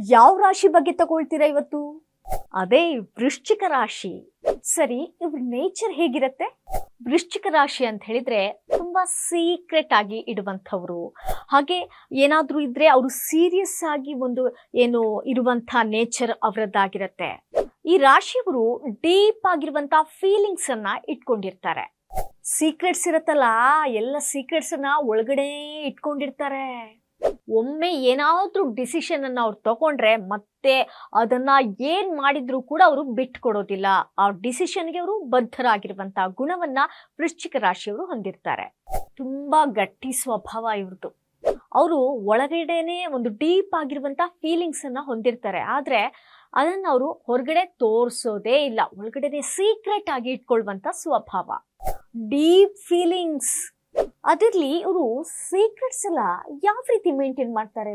ಯಾವ ರಾಶಿ ಬಗ್ಗೆ ತಗೊಳ್ತೀರಾ ಇವತ್ತು? ಅದೇ ವೃಶ್ಚಿಕ ರಾಶಿ. ಸರಿ, ಇವ್ರ ನೇಚರ್ ಹೇಗಿರತ್ತೆ? ವೃಶ್ಚಿಕ ರಾಶಿ ಅಂತ ಹೇಳಿದ್ರೆ ತುಂಬಾ ಸೀಕ್ರೆಟ್ ಆಗಿ ಇಡುವಂಥವ್ರು. ಹಾಗೆ ಏನಾದ್ರೂ ಇದ್ರೆ ಅವರು ಸೀರಿಯಸ್ ಆಗಿ ಒಂದು ಏನು ಇರುವಂಥ ನೇಚರ್ ಅವರದ್ದಾಗಿರತ್ತೆ. ಈ ರಾಶಿಯವರು ಡೀಪ್ ಆಗಿರುವಂತ ಫೀಲಿಂಗ್ಸ್ ಅನ್ನ ಇಟ್ಕೊಂಡಿರ್ತಾರೆ. ಸೀಕ್ರೆಟ್ಸ್ ಇರತ್ತಲ್ಲ, ಎಲ್ಲ ಸೀಕ್ರೆಟ್ಸ್ ಅನ್ನ ಒಳಗಡೆ ಇಟ್ಕೊಂಡಿರ್ತಾರೆ. ಒಮ್ಮೆ ಏನಾದ್ರೂ ಡಿಸಿಷನ್ ಅನ್ನ ಅವ್ರು ತಗೊಂಡ್ರೆ ಮತ್ತೆ ಅದನ್ನ ಏನ್ ಮಾಡಿದ್ರು ಕೂಡ ಅವರು ಬಿಟ್ಕೊಡೋದಿಲ್ಲ. ಆ ಡಿಸಿಷನ್ಗೆ ಅವರು ಬದ್ಧರಾಗಿರುವಂತಹ ಗುಣವನ್ನ ವೃಶ್ಚಿಕ ರಾಶಿಯವರು ಹೊಂದಿರ್ತಾರೆ. ತುಂಬಾ ಗಟ್ಟಿ ಸ್ವಭಾವ ಇವ್ರದ್ದು. ಅವರು ಒಳಗಡೆನೆ ಒಂದು ಡೀಪ್ ಆಗಿರುವಂತ ಫೀಲಿಂಗ್ಸ್ ಅನ್ನ ಹೊಂದಿರ್ತಾರೆ. ಆದ್ರೆ ಅದನ್ನ ಅವರು ಹೊರಗಡೆ ತೋರಿಸೋದೇ ಇಲ್ಲ. ಒಳಗಡೆನೆ ಸೀಕ್ರೆಟ್ ಆಗಿ ಇಟ್ಕೊಳ್ಳುವಂತ ಸ್ವಭಾವ, ಡೀಪ್ ಫೀಲಿಂಗ್ಸ್. ಅದಿರ್ಲಿ, ಇವರು ಸೀಕ್ರೆಟ್ಸ್ ಎಲ್ಲ ಯಾವ ರೀತಿ ಮೇಂಟೈನ್ ಮಾಡ್ತಾರೆ?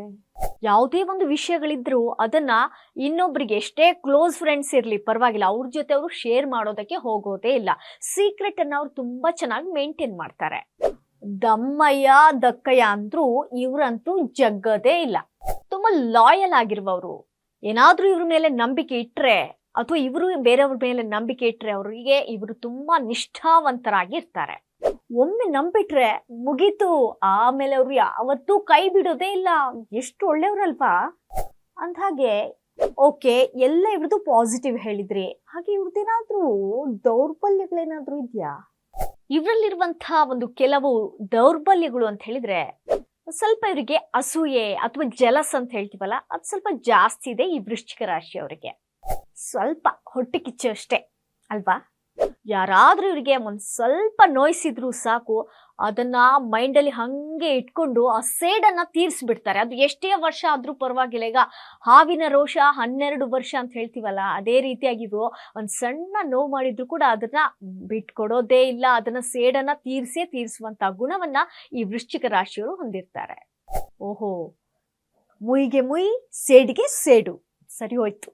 ಯಾವುದೇ ಒಂದು ವಿಷಯಗಳಿದ್ರು ಅದನ್ನ ಇನ್ನೊಬ್ರಿಗೆ, ಎಷ್ಟೇ ಕ್ಲೋಸ್ ಫ್ರೆಂಡ್ಸ್ ಇರ್ಲಿ ಪರವಾಗಿಲ್ಲ, ಅವ್ರ ಜೊತೆ ಅವರು ಶೇರ್ ಮಾಡೋದಕ್ಕೆ ಹೋಗೋದೇ ಇಲ್ಲ. ಸೀಕ್ರೆಟ್ ಅನ್ನ ಅವ್ರು ತುಂಬಾ ಚೆನ್ನಾಗಿ ಮೇಂಟೈನ್ ಮಾಡ್ತಾರೆ. ದಮ್ಮಯ್ಯ ದಕ್ಕಯ್ಯ ಅಂದ್ರೂ ಇವ್ರಂತೂ ಜಗ್ಗದೇ ಇಲ್ಲ. ತುಂಬಾ ಲಾಯಲ್ ಆಗಿರುವವರು. ಏನಾದ್ರೂ ಇವ್ರ ಮೇಲೆ ನಂಬಿಕೆ ಇಟ್ರೆ ಅಥವಾ ಇವರು ಬೇರೆಯವ್ರ ಮೇಲೆ ನಂಬಿಕೆ ಇಟ್ರೆ ಅವರಿಗೆ ಇವರು ತುಂಬಾ ನಿಷ್ಠಾವಂತರಾಗಿ ಇರ್ತಾರೆ. ಒಮ್ಮೆ ನಂಬಿಟ್ರೆ ಮುಗೀತು, ಆಮೇಲೆ ಅವರು ಯಾವತ್ತೂ ಕೈ ಬಿಡೋದೇ ಇಲ್ಲ. ಎಷ್ಟು ಒಳ್ಳೆಯವ್ರಲ್ವಾ? ಅಂದ್ಹಾಗೆ ಓಕೆ, ಎಲ್ಲ ಇವ್ರದ್ದು ಪಾಸಿಟಿವ್ ಹೇಳಿದ್ರಿ. ಹಾಗೆ ಇವ್ರದ್ದೇನಾದ್ರೂ ದೌರ್ಬಲ್ಯಗಳೇನಾದ್ರೂ ಇದೆಯಾ? ಇವರಲ್ಲಿರುವಂತಹ ಒಂದು ಕೆಲವು ದೌರ್ಬಲ್ಯಗಳು ಅಂತ ಹೇಳಿದ್ರೆ, ಸ್ವಲ್ಪ ಇವರಿಗೆ ಅಸೂಯೆ ಅಥವಾ ಜಲಸ್ ಅಂತ ಹೇಳ್ತೀವಲ್ಲ, ಅದು ಸ್ವಲ್ಪ ಜಾಸ್ತಿ ಇದೆ ಈ ವೃಶ್ಚಿಕ ರಾಶಿಯವರಿಗೆ. ಸ್ವಲ್ಪ ಹೊಟ್ಟೆ ಕಿಚ್ಚು ಅಷ್ಟೇ ಅಲ್ವಾ? ಯಾರಾದ್ರೂ ಇವರಿಗೆ ಒಂದ್ ಸ್ವಲ್ಪ ನೋಯಿಸಿದ್ರು ಸಾಕು, ಅದನ್ನ ಮೈಂಡಲ್ಲಿ ಹಂಗೆ ಇಟ್ಕೊಂಡು ಆ ಸೇಡನ್ನ ತೀರ್ಸ್ಬಿಡ್ತಾರೆ. ಅದು ಎಷ್ಟೇ ವರ್ಷ ಆದ್ರೂ ಪರವಾಗಿಲ್ಲ. ಈಗ ಹಾವಿನ ರೋಷ 12 ವರ್ಷ ಅಂತ ಹೇಳ್ತೀವಲ್ಲ, ಅದೇ ರೀತಿಯಾಗಿದ್ರು ಒಂದ್ ಸಣ್ಣ ನೋವು ಮಾಡಿದ್ರು ಕೂಡ ಅದನ್ನ ಬಿಟ್ಕೊಡೋದೇ ಇಲ್ಲ. ಅದನ್ನ ಸೇಡನ್ನ ತೀರಿಸುವಂತ ಗುಣವನ್ನ ಈ ವೃಶ್ಚಿಕ ರಾಶಿಯವರು ಹೊಂದಿರ್ತಾರೆ. ಓಹೋ, ಮುಯಿಗೆ ಮುಯಿ, ಸೇಡಿಗೆ ಸೇಡು, ಸರಿ ಹೋಯ್ತು.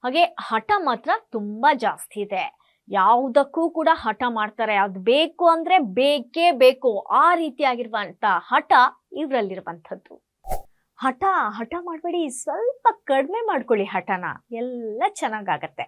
ಹಾಗೆ ಹಠ ಮಾತ್ರ ತುಂಬಾ ಜಾಸ್ತಿ ಇದೆ. ಯಾವುದಕ್ಕೂ ಕೂಡ ಹಠ ಮಾಡ್ತಾರೆ. ಅದು ಬೇಕು ಅಂದ್ರೆ ಬೇಕೇ ಬೇಕು, ಆ ರೀತಿಯಾಗಿರುವಂತ ಹಠ ಇವರಲ್ಲಿರುವಂಥದ್ದು. ಹಠ ಮಾಡಬೇಡಿ, ಸ್ವಲ್ಪ ಕಡಿಮೆ ಮಾಡ್ಕೊಳ್ಳಿ ಹಠನ, ಎಲ್ಲ ಚೆನ್ನಾಗಾಗತ್ತೆ.